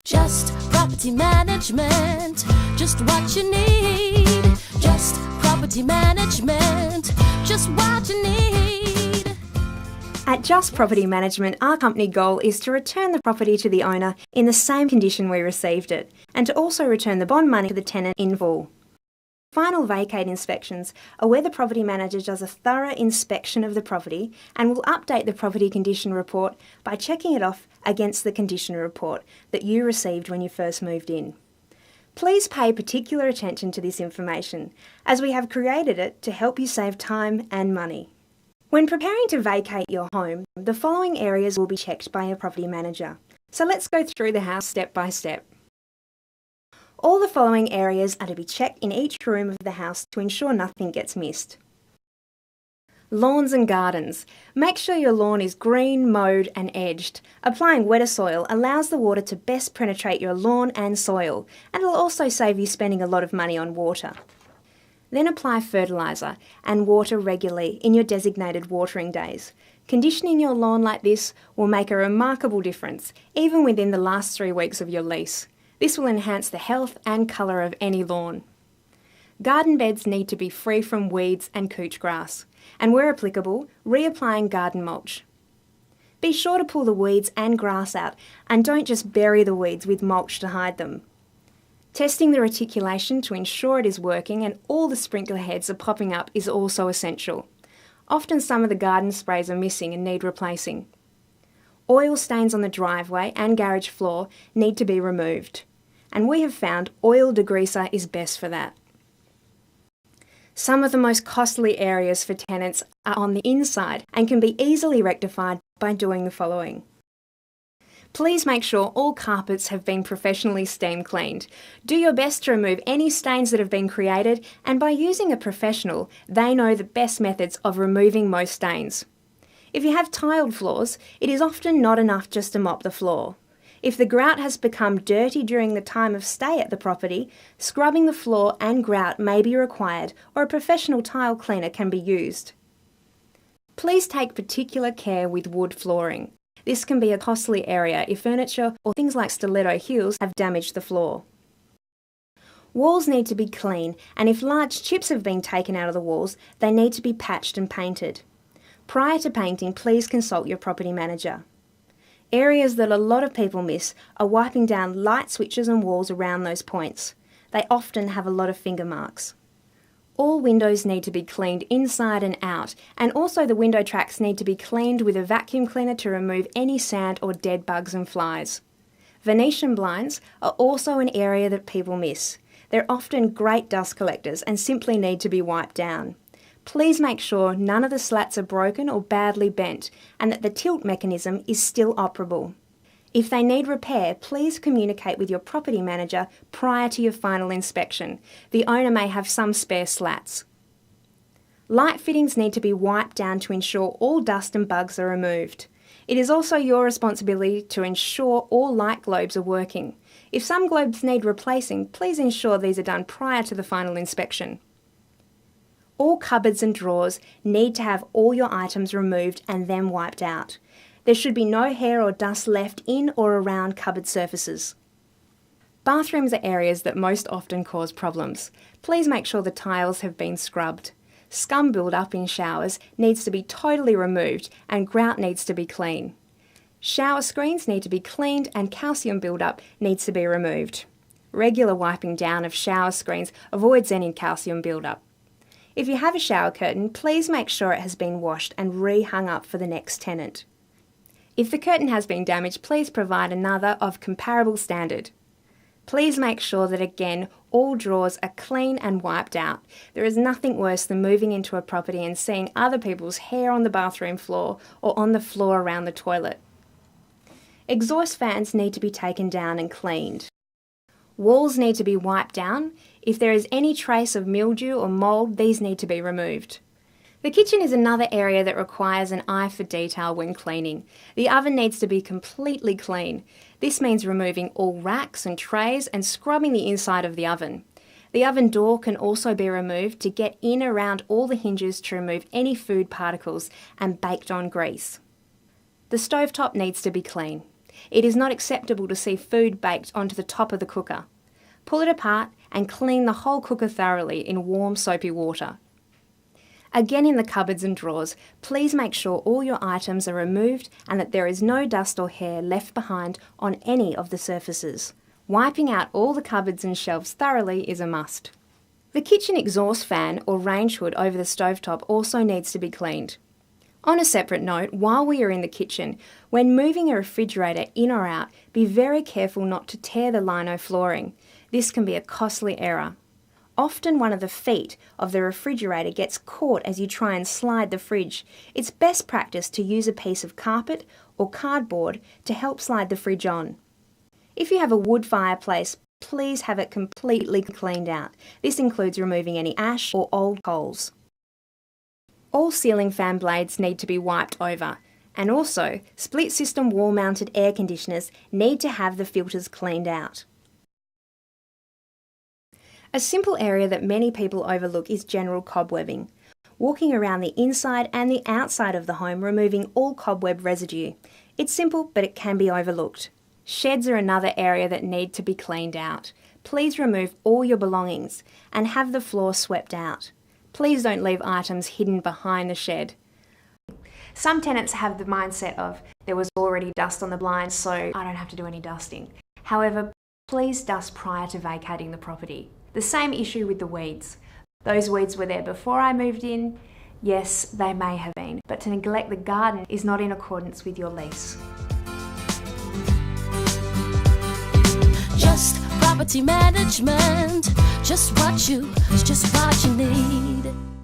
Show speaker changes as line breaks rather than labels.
Just property management, just what you need. Just property management, just what you need.
At Just Property Management, our company goal is to return the property to the owner in the same condition we received it, and to also return the bond money to the tenant in full. Final vacate inspections are where the property manager does a thorough inspection of the property and will update the property condition report by checking it off against the condition report that you received when you first moved in. Please pay particular attention to this information, as we have created it to help you save time and money. When preparing to vacate your home, the following areas will be checked by your property manager. So let's go through the house step by step. All the following areas are to be checked in each room of the house to ensure nothing gets missed. Lawns and gardens. Make sure your lawn is green, mowed and edged. Applying wetter soil allows the water to best penetrate your lawn and soil, and it'll also save you spending a lot of money on water. Then apply fertiliser and water regularly in your designated watering days. Conditioning your lawn like this will make a remarkable difference, even within the last 3 weeks of your lease. This will enhance the health and colour of any lawn. Garden beds need to be free from weeds and couch grass, and where applicable, reapplying garden mulch. Be sure to pull the weeds and grass out, and don't just bury the weeds with mulch to hide them. Testing the reticulation to ensure it is working and all the sprinkler heads are popping up is also essential. Often some of the garden sprays are missing and need replacing. Oil stains on the driveway and garage floor need to be removed, and we have found oil degreaser is best for that. Some of the most costly areas for tenants are on the inside and can be easily rectified by doing the following. Please make sure all carpets have been professionally steam cleaned. Do your best to remove any stains that have been created, and by using a professional, they know the best methods of removing most stains. If you have tiled floors, it is often not enough just to mop the floor. If the grout has become dirty during the time of stay at the property, scrubbing the floor and grout may be required, or a professional tile cleaner can be used. Please take particular care with wood flooring. This can be a costly area if furniture or things like stiletto heels have damaged the floor. Walls need to be clean, and if large chips have been taken out of the walls, they need to be patched and painted. Prior to painting, please consult your property manager. Areas that a lot of people miss are wiping down light switches and walls around those points. They often have a lot of finger marks. All windows need to be cleaned inside and out, and also the window tracks need to be cleaned with a vacuum cleaner to remove any sand or dead bugs and flies. Venetian blinds are also an area that people miss. They're often great dust collectors and simply need to be wiped down. Please make sure none of the slats are broken or badly bent, and that the tilt mechanism is still operable. If they need repair, please communicate with your property manager prior to your final inspection. The owner may have some spare slats. Light fittings need to be wiped down to ensure all dust and bugs are removed. It is also your responsibility to ensure all light globes are working. If some globes need replacing, please ensure these are done prior to the final inspection. All cupboards and drawers need to have all your items removed and then wiped out. There should be no hair or dust left in or around cupboard surfaces. Bathrooms are areas that most often cause problems. Please make sure the tiles have been scrubbed. Scum build-up in showers needs to be totally removed, and grout needs to be clean. Shower screens need to be cleaned, and calcium build-up needs to be removed. Regular wiping down of shower screens avoids any calcium build-up. If you have a shower curtain, please make sure it has been washed and re-hung up for the next tenant. If the curtain has been damaged, please provide another of comparable standard. Please make sure that again, all drawers are clean and wiped out. There is nothing worse than moving into a property and seeing other people's hair on the bathroom floor or on the floor around the toilet. Exhaust fans need to be taken down and cleaned. Walls need to be wiped down. If there is any trace of mildew or mould, these need to be removed. The kitchen is another area that requires an eye for detail when cleaning. The oven needs to be completely clean. This means removing all racks and trays and scrubbing the inside of the oven. The oven door can also be removed to get in around all the hinges to remove any food particles and baked on grease. The stovetop needs to be clean. It is not acceptable to see food baked onto the top of the cooker. Pull it apart and clean the whole cooker thoroughly in warm soapy water. Again, in the cupboards and drawers, please make sure all your items are removed and that there is no dust or hair left behind on any of the surfaces. Wiping out all the cupboards and shelves thoroughly is a must. The kitchen exhaust fan or range hood over the stovetop also needs to be cleaned. On a separate note, while we are in the kitchen, when moving a refrigerator in or out, be very careful not to tear the lino flooring. This can be a costly error. Often one of the feet of the refrigerator gets caught as you try and slide the fridge. It's best practice to use a piece of carpet or cardboard to help slide the fridge on. If you have a wood fireplace, please have it completely cleaned out. This includes removing any ash or old coals. All ceiling fan blades need to be wiped over, and also split system wall mounted air conditioners need to have the filters cleaned out. A simple area that many people overlook is general cobwebbing. Walking around the inside and the outside of the home removing all cobweb residue. It's simple, but it can be overlooked. Sheds are another area that need to be cleaned out. Please remove all your belongings and have the floor swept out. Please don't leave items hidden behind the shed. Some tenants have the mindset of there was already dust on the blinds, so I don't have to do any dusting. However, please dust prior to vacating the property. The same issue with the weeds. Those weeds were there before I moved in. Yes, they may have been, but to neglect the garden is not in accordance with your lease.
Just property management, just what you need.